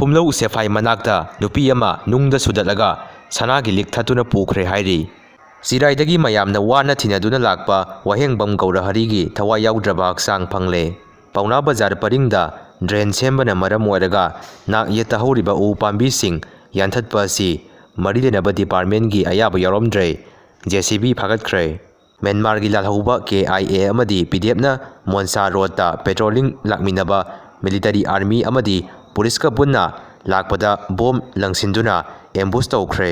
ꯐꯨꯝꯂꯧ ꯁꯦꯐꯥꯏ ꯃꯅꯥꯛꯇ ꯅꯨꯄꯤ ꯑꯃ ꯅꯨꯡꯗ ꯁꯨꯗꯠꯂꯒ ꯁꯅꯥꯒꯤ ꯂꯤꯛ ꯊꯠꯇꯨꯅ ꯄꯨꯈ꯭ꯔꯦ ꯍꯥꯏꯔꯤ꯫ ꯆꯤꯔꯥꯏꯗꯒꯤ ꯃꯌꯥꯝꯅ ꯋꯥꯅ ꯊꯤꯅꯗꯨꯅ ꯂꯥꯛꯄ ꯋꯥꯍꯦꯡꯕꯝ ꯒꯧꯔꯍꯔꯤꯒꯤ ꯊꯋꯥꯏ ꯌꯥꯎꯗ꯭ꯔꯕ ꯍꯛꯆꯥꯡ ꯐꯪꯂꯦ꯫ ꯄꯥꯎꯅꯥ ꯕꯖꯥꯔ ꯄꯔꯤꯡꯗ ꯗ꯭ꯔꯦꯟ ꯁꯦꯝꯕꯅ ꯃꯔꯝ ꯑꯣꯏꯔꯒ ꯅꯥꯛ ꯌꯦꯠꯇ ꯍꯧꯔꯤꯕ ꯎ ꯄꯥꯝꯕꯤꯁꯤꯡ ꯌꯥꯟꯊꯠꯄ ꯑꯁꯤ ꯃꯔꯤ ꯂꯩꯅꯕ ꯗꯤꯄꯥꯔꯠꯃꯦꯟꯒꯤ ꯑꯌꯥꯕ ꯌꯥꯎꯔꯝꯗ꯭ꯔꯦ꯫ JCB ꯐꯥꯒꯠꯈ꯭ꯔꯦ꯫ ꯃ꯭ꯌꯥꯟꯃꯥꯔꯒꯤ ꯂꯥꯜꯍꯧꯕ KIA ꯑꯃꯗꯤ PDFꯅ ꯃꯣꯟꯁꯥ ꯔꯣꯗꯇ ꯄꯦꯇ꯭ꯔꯣꯂꯤꯡ ꯂꯥꯛꯃꯤꯟꯅꯕ ꯃꯤꯂꯤꯇꯔꯤ ꯑꯥꯔꯃꯤ ꯑꯃꯗꯤ ꯄꯨꯂꯤꯁꯀ ꯄꯨꯟꯅ ꯂꯥꯛꯄꯗ ꯕꯣꯝ ꯂꯪꯁꯤꯟꯗꯨꯅ ꯑꯦꯝꯕꯨꯁ ꯇꯧꯈ꯭ꯔꯦ꯫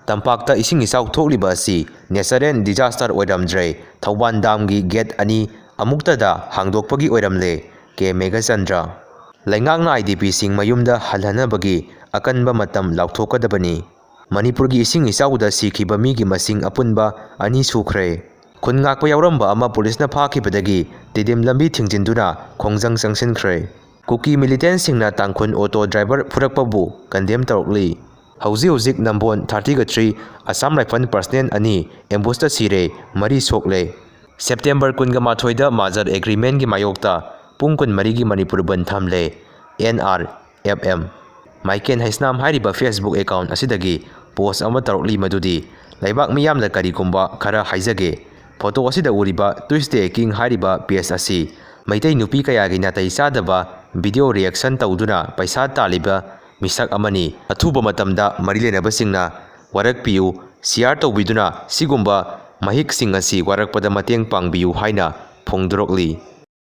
ꯇꯝꯄꯥꯛꯇ ꯏꯁꯤꯡ ꯏꯆꯥꯎ ꯊꯣꯛꯂꯤꯕ ꯑꯁꯤ ꯅꯦꯆꯔꯦꯜ ꯗꯤꯖꯥꯁꯇꯔ ꯑꯣꯏꯔꯝꯗ꯭ꯔꯦ, ꯊꯧꯕꯥꯜ ꯗꯥꯝꯒꯤ ꯒꯦꯠ 2 ꯑꯃꯨꯛꯇꯗ ꯍꯥꯡꯗꯣꯛꯄꯒꯤ ꯑꯣꯏꯔꯝꯂꯦ꯫ K. ꯃꯦꯘꯆꯟꯗ꯭ꯔ ꯂꯩꯉꯥꯛꯅ IDPꯁꯤꯡ ꯃꯌꯨꯝꯗ ꯍꯜꯍꯟꯅꯕꯒꯤ ꯑꯀꯟꯕ ꯃꯇꯝ ꯂꯥꯎꯊꯣꯛꯀꯗꯕꯅꯤ꯫ ꯃꯅꯤꯄꯨꯔꯒꯤ ꯏꯁꯤꯡ ꯏꯆꯥꯎꯗ ꯁꯤꯈꯤꯕ ꯃꯤꯒꯤ ꯃꯁꯤꯡ ꯑꯄꯨꯟꯕ 2 ꯁꯨꯈ꯭ꯔꯦ꯫ ꯈꯨꯟ ꯉꯥꯛꯄ ꯌꯥꯎꯔꯝꯕ ꯑꯃ ꯄꯨꯂꯤꯁꯅ ꯐꯥꯈꯤꯕꯗꯒꯤ ꯇꯤꯗꯤꯝ ꯂꯝꯕꯤ ꯊꯤꯡꯖꯤꯟꯗꯨꯅ ꯈꯣꯡꯖꯪ ꯆꯪꯁꯤꯟꯈ꯭ꯔꯦ꯫ ꯀꯨꯀꯤ ꯃꯤꯂꯤꯇꯦꯟꯠꯁꯤꯡꯅ ꯇꯥꯡꯈꯨꯜ ꯑꯣꯇꯣ ꯗ꯭ꯔꯥꯏꯚꯔ ꯐꯨꯔꯛꯄꯕꯨ ꯀꯟꯗꯦꯝ ꯇꯧꯔꯛꯂꯤ꯫ ꯍꯧꯖꯤꯛ ꯅꯝꯕꯣꯜ 33 ꯑꯁꯥꯝ ꯔꯥꯏꯐꯜ ꯄꯔꯁꯅꯦꯜ 2 ꯑꯦꯝꯕꯨꯁꯇ ꯁꯤꯔꯦ, 4 ꯁꯣꯛꯂꯦ꯫ ꯁꯦꯞꯇꯦꯝꯕꯔ 21ꯗ ꯃꯥꯖꯔ ꯑꯦꯒ꯭ꯔꯤꯃꯦꯟꯒꯤ ꯃꯥꯌꯣꯛꯇ ꯄꯨꯡ 24ꯒꯤ ꯃꯅꯤꯄꯨꯔ ꯕꯟꯗ ꯊꯝꯂꯦ꯫ NRFM ꯃꯥꯏꯀꯦꯜ ꯍꯩꯁꯅꯥꯝ ꯍꯥꯏꯔꯤꯕ ꯐꯦꯁꯕꯨꯛ ꯑꯦꯀꯥꯎꯟꯠ ꯑꯁꯤꯗꯒꯤ ꯄꯣꯁꯠ ꯑꯃ ꯇꯧꯔꯛꯂꯤ ꯃꯗꯨꯗꯤ ꯂꯩꯕꯥꯛ ꯃꯤꯌꯥꯝꯗ ꯀꯔꯤꯒꯨꯝꯕ ꯈꯔ ꯍꯥꯏꯖꯒꯦ꯫ ꯐꯣꯇꯣ ꯑꯁꯤꯗ ꯎꯔꯤꯕ ꯇ꯭ꯌꯨꯁꯗꯦ ꯀꯤꯡ ꯍꯥꯏꯔꯤꯕ ꯄꯦꯖ ꯑꯁꯤ ꯃꯩꯇꯩ ꯅꯨꯄꯤ ꯀꯌꯥꯒꯤ ꯅꯥꯇꯩ ꯆꯥꯗꯕ ꯚꯤꯗꯤꯑꯣ ꯔꯤꯑꯦꯛꯁꯟ ꯇꯧꯗꯨꯅ ꯄꯩꯁꯥ ꯇꯥꯜꯂꯤꯕ ꯃꯤꯁꯛ ꯑꯃꯅꯤ꯫ ꯑꯊꯨꯕ ꯃꯇꯝꯗ ꯃꯔꯤ ꯂꯩꯅꯕꯁꯤꯡꯅ ꯋꯥꯔꯛꯄꯤꯌꯨ, ꯁꯤꯌꯥꯔ ꯇꯧꯕꯤꯗꯨꯅ ꯁꯤꯒꯨꯝꯕ ꯃꯍꯤꯛꯁꯤꯡ ꯑꯁꯤ ꯋꯥꯔꯛꯄꯗ ꯃꯇꯦꯡ ꯄꯥꯡꯕꯤꯌꯨ ꯍꯥꯏꯅ ꯐꯣꯡꯗꯣꯔꯛꯂꯤ꯫